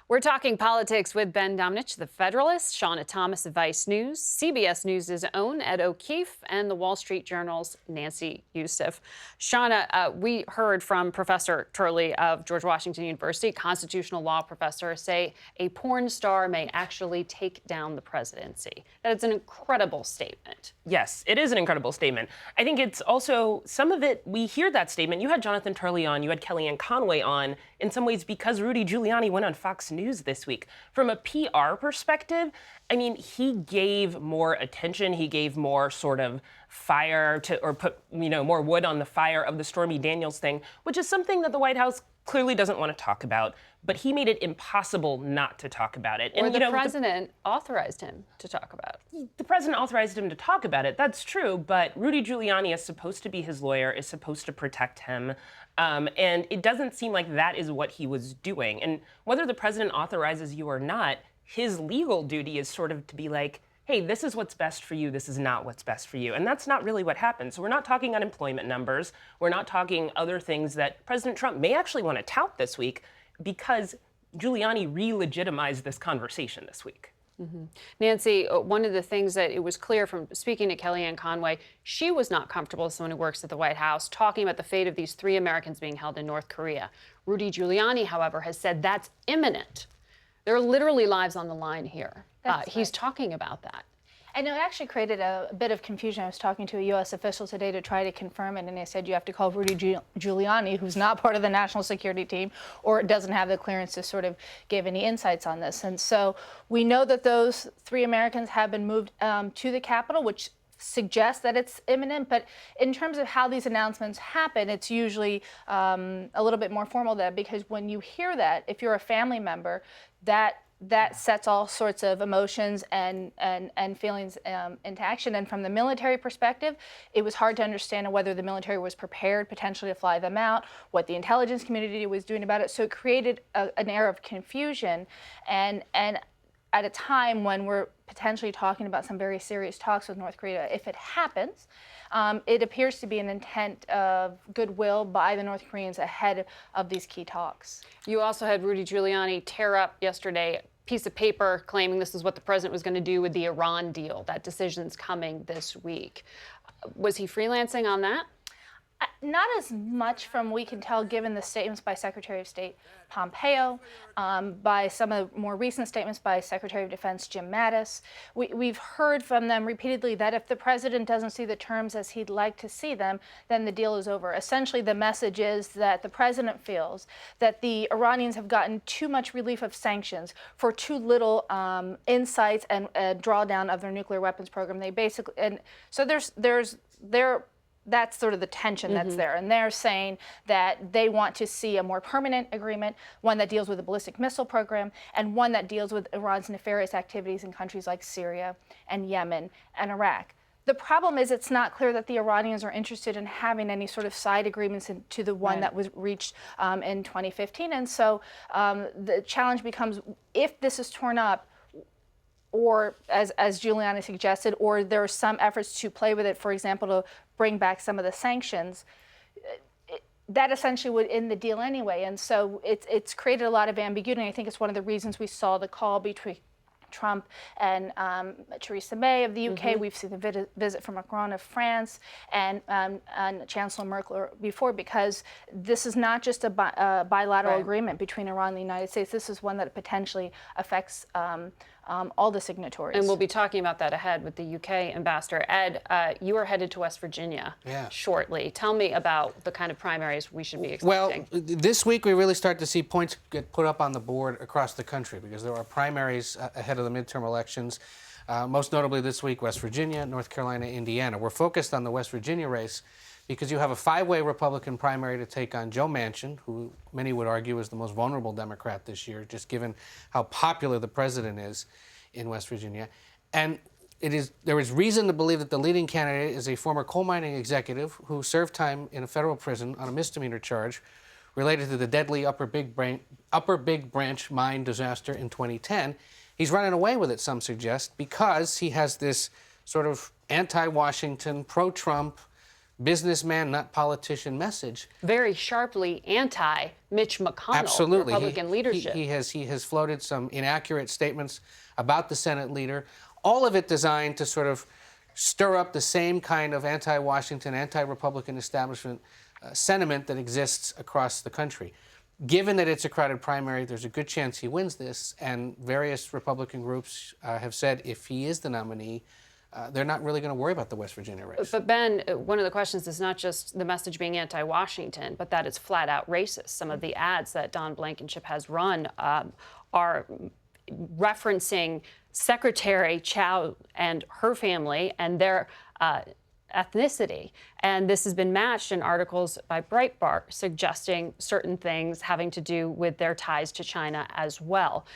We're talking politics with Ben Domenech, the Federalist, Shawna Thomas of Vice News, CBS News' own Ed O'Keefe, and the Wall Street Journal's Nancy Youssef. Shawna, we heard from Professor Turley of George Washington University, constitutional law professor, say a porn star may actually take down the presidency. That is an incredible statement. Yes, it is an incredible statement. I think it's also, some of it, we hear that statement. You had Jonathan Turley on, you had Kellyanne Conway on, in some ways because Rudy Giuliani went on Fox News this week. From a PR perspective, I mean, he gave more attention, he gave more sort of fire to, or put, more wood on the fire of the Stormy Daniels thing, which is something that the White House clearly doesn't want to talk about, but he made it impossible not to talk about it. And, the president authorized him to talk about it. The president authorized him to talk about it. That's true, but Rudy Giuliani is supposed to be his lawyer, is supposed to protect him, and it doesn't seem like that is what he was doing. And whether the president authorizes you or not, his legal duty is sort of to be like, hey, this is what's best for you, this is not what's best for you. And that's not really what happened. So we're not talking unemployment numbers, we're not talking other things that President Trump may actually want to tout this week because Giuliani re-legitimized this conversation this week. Mm-hmm. Nancy, one of the things that it was clear from speaking to Kellyanne Conway, she was not comfortable as someone who works at the White House talking about the fate of these 3 Americans being held in North Korea. Rudy Giuliani, however, has said that's imminent. There are literally lives on the line here. He's talking about that. And it actually created a bit of confusion. I was talking to a U.S. official today to try to confirm it, and they said you have to call Rudy Giuliani, who's not part of the national security team, or doesn't have the clearance to sort of give any insights on this. And so we know that those 3 Americans have been moved to the Capitol, which suggests that it's imminent, but in terms of how these announcements happen, it's usually a little bit more formal than that, because when you hear that, if you're a family member, that sets all sorts of emotions and feelings into action. And from the military perspective, it was hard to understand whether the military was prepared potentially to fly them out, what the intelligence community was doing about it. So it created an air of confusion. And at a time when we're potentially talking about some very serious talks with North Korea, if it happens, it appears to be an intent of goodwill by the North Koreans ahead of these key talks. You also had Rudy Giuliani tear up yesterday a piece of paper claiming this is what the president was going to do with the Iran deal. That decision's coming this week. Was he freelancing on that? Not as much from we can tell, given the statements by Secretary of State Pompeo, by some of the more recent statements by Secretary of Defense Jim Mattis. We've heard from them repeatedly that if the president doesn't see the terms as he'd like to see them, then the deal is over. Essentially, the message is that the president feels that the Iranians have gotten too much relief of sanctions for too little insights and drawdown of their nuclear weapons program. They basically, and so that's sort of the tension that's there. And they're saying that they want to see a more permanent agreement, one that deals with the ballistic missile program, and one that deals with Iran's nefarious activities in countries like Syria and Yemen and Iraq. The problem is it's not clear that the Iranians are interested in having any sort of side agreements to the one that was reached in 2015. And so the challenge becomes, if this is torn up, or as Giuliani suggested, or there are some efforts to play with it, for example, to bring back some of the sanctions, that essentially would end the deal anyway. And so it's created a lot of ambiguity. And I think it's one of the reasons we saw the call between Trump and Theresa May of the UK. We've seen the visit from Macron of France and Chancellor Merkel before, because this is not just a bilateral agreement between Iran and the United States. This is one that potentially affects all the signatories. And we'll be talking about that ahead with the UK ambassador. Ed, you are headed to West Virginia shortly. Tell me about the kind of primaries we should be expecting. Well, this week we really start to see points get put up on the board across the country, because there are primaries ahead of the midterm elections. Most notably this week, West Virginia, North Carolina, Indiana. We're focused on the West Virginia race because you have a 5-way Republican primary to take on Joe Manchin, who many would argue is the most vulnerable Democrat this year, just given how popular the president is in West Virginia. And there is reason to believe that the leading candidate is a former coal mining executive who served time in a federal prison on a misdemeanor charge related to the deadly Upper Big Branch mine disaster in 2010. He's running away with it, some suggest, because he has this sort of anti-Washington, pro-Trump, businessman, not politician message. Very sharply anti-Mitch McConnell, Absolutely. Republican leadership. He has floated some inaccurate statements about the Senate leader, all of it designed to sort of stir up the same kind of anti-Washington, anti-Republican establishment sentiment that exists across the country. Given that it's a crowded primary, there's a good chance he wins this, and various Republican groups have said if he is the nominee, they're not really going to worry about the West Virginia race. But Ben, one of the questions is not just the message being anti-Washington, but that it's flat out racist. Some of the ads that Don Blankenship has run are referencing Secretary Chow and her family and their ethnicity. And this has been matched in articles by Breitbart suggesting certain things having to do with their ties to China as well.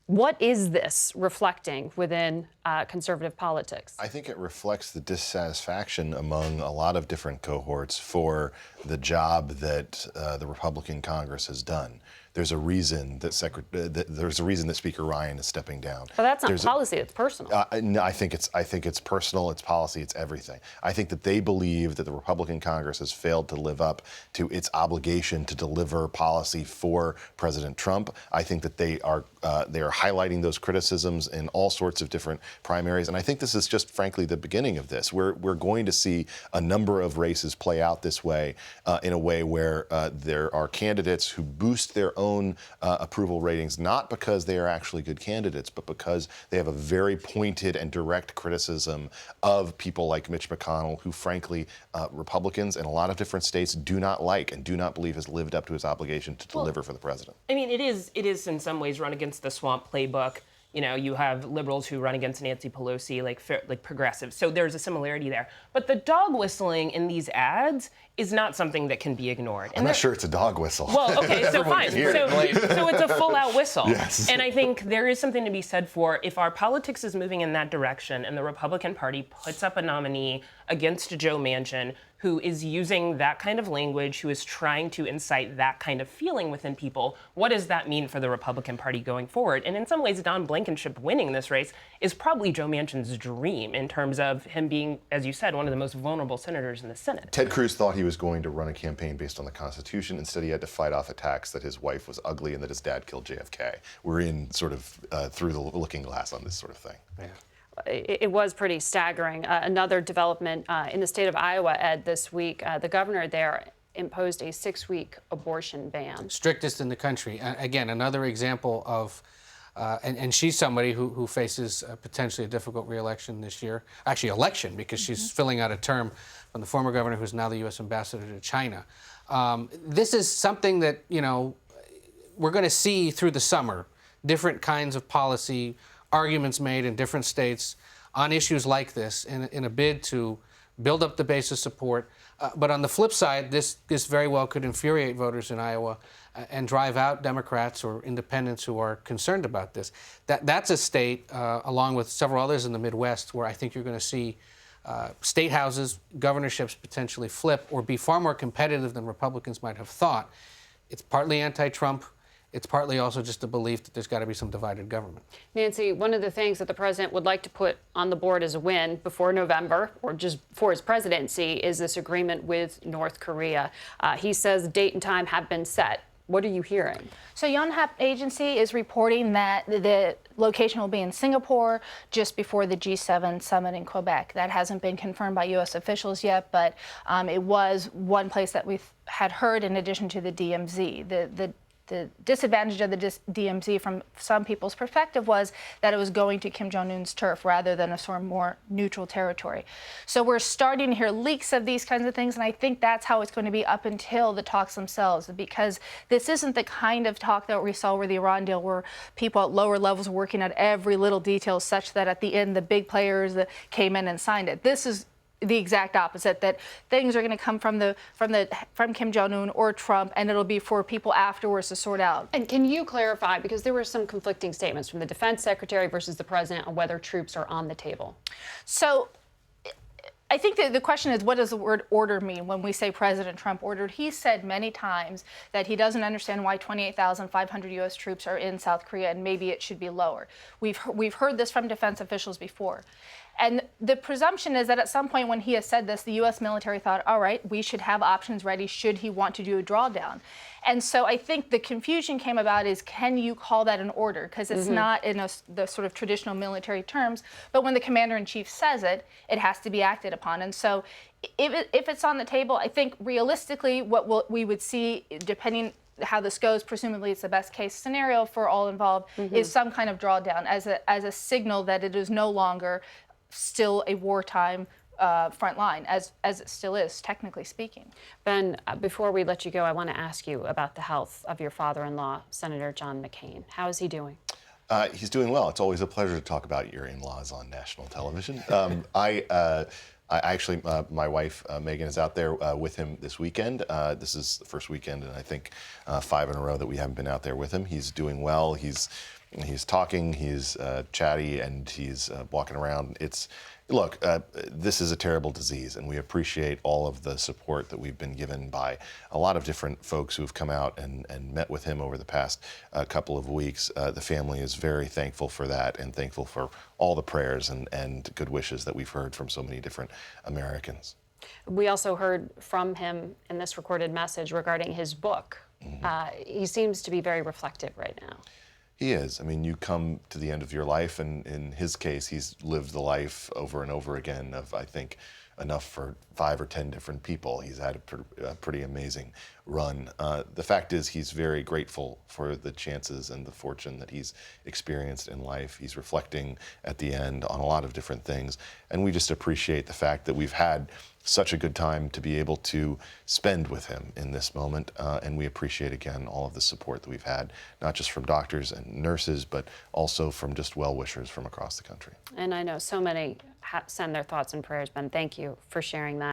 What is this reflecting within conservative politics? I think it reflects the dissatisfaction among a lot of different cohorts for the job that the Republican Congress has done. There's a reason that Speaker Ryan is stepping down. But that's not policy; it's personal. No, I think it's personal. It's policy. It's everything. I think that they believe that the Republican Congress has failed to live up to its obligation to deliver policy for President Trump. I think that they are highlighting those criticisms in all sorts of different primaries, and I think this is just, frankly, the beginning of this. We're going to see a number of races play out this way, in a way where there are candidates who boost their own approval ratings, not because they are actually good candidates, but because they have a very pointed and direct criticism of people like Mitch McConnell, who, frankly, Republicans in a lot of different states do not like and do not believe has lived up to his obligation to deliver for the president. I mean, it is in some ways run against the swamp playbook. You know, you have liberals who run against Nancy Pelosi, like progressives. So there's a similarity there. But the dog whistling in these ads is not something that can be ignored. I'm not sure it's a dog whistle. Well, okay, so fine. So it's a full-out whistle. Yes. And I think there is something to be said for if our politics is moving in that direction and the Republican Party puts up a nominee against Joe Manchin who is using that kind of language, who is trying to incite that kind of feeling within people, what does that mean for the Republican Party going forward? And in some ways, Don Blankenship winning this race is probably Joe Manchin's dream in terms of him being, as you said, one of the most vulnerable senators in the Senate. Ted Cruz thought he was going to run a campaign based on the Constitution. Instead, he had to fight off attacks that his wife was ugly and that his dad killed JFK. We're in sort of through the looking glass on this sort of thing. Yeah. It was pretty staggering. Another development in the state of Iowa, Ed, this week, the governor there imposed a 6-week abortion ban. Strictest in the country. Again, another example of, and she's somebody who faces potentially a difficult re-election this year. Actually, election, because she's filling out a term from the former governor who's now the U.S. ambassador to China. This is something that, you know, we're going to see through the summer, different kinds of policy arguments made in different states on issues like this in a bid to build up the base of support. But on the flip side, this very well could infuriate voters in Iowa and drive out Democrats or independents who are concerned about this. That's a state, along with several others in the Midwest, where I think you're going to see state houses, governorships potentially flip or be far more competitive than Republicans might have thought. It's partly anti-Trump. It's partly also just a belief that there's got to be some divided government. Nancy, one of the things that the president would like to put on the board as a win before November, or just for his presidency, is this agreement with North Korea. He says date and time have been set. What are you hearing? So Yonhap Agency is reporting that the location will be in Singapore just before the G7 summit in Quebec. That hasn't been confirmed by U.S. officials yet, but it was one place that we had heard in addition to the DMZ. The disadvantage of the DMZ from some people's perspective was that it was going to Kim Jong-un's turf rather than a sort of more neutral territory. So we're starting to hear leaks of these kinds of things, and I think that's how it's going to be up until the talks themselves, because this isn't the kind of talk that we saw with the Iran deal where people at lower levels were working at every little detail such that at the end the big players that came in and signed it. This is the exact opposite, that things are going to come from Kim Jong-un or Trump, and it'll be for people afterwards to sort out. And can you clarify, because there were some conflicting statements from the defense secretary versus the president on whether troops are on the table? So I think that the question is, what does the word order mean when we say President Trump ordered? He said many times that he doesn't understand why 28,500 U.S. troops are in South Korea, and maybe it should be lower. We've heard this from defense officials before. And the presumption is that at some point when he has said this, the U.S. military thought, all right, we should have options ready should he want to do a drawdown. And so I think the confusion came about is, can you call that an order? Because it's not in the sort of traditional military terms, but when the commander-in-chief says it, it has to be acted upon. And so if it's on the table, I think realistically what we would see, depending how this goes, presumably it's the best case scenario for all involved, is some kind of drawdown as a signal that it is no longer still a wartime front line, as it still is, technically speaking. Ben, before we let you go, I want to ask you about the health of your father-in-law, Senator John McCain. How is he doing? He's doing well. It's always a pleasure to talk about your in-laws on national television. I actually, my wife, Megan, is out there with him this weekend. This is the first weekend, and I think 5 in a row that we haven't been out there with him. He's doing well. He's talking, he's chatty, and he's walking around. Look, this is a terrible disease, and we appreciate all of the support that we've been given by a lot of different folks who have come out and met with him over the past couple of weeks. The family is very thankful for that and thankful for all the prayers and good wishes that we've heard from so many different Americans. We also heard from him in this recorded message regarding his book. He seems to be very reflective right now. He is. I mean, you come to the end of your life, and in his case, he's lived the life over and over again of, I think, enough for 5 or 10 different people. He's had a pretty amazing run. The fact is, he's very grateful for the chances and the fortune that he's experienced in life. He's reflecting at the end on a lot of different things, and we just appreciate the fact that we've had such a good time to be able to spend with him in this moment, and we appreciate again all of the support that we've had, not just from doctors and nurses, but also from just well-wishers from across the country. And I know so many send their thoughts and prayers, Ben. Thank you for sharing that.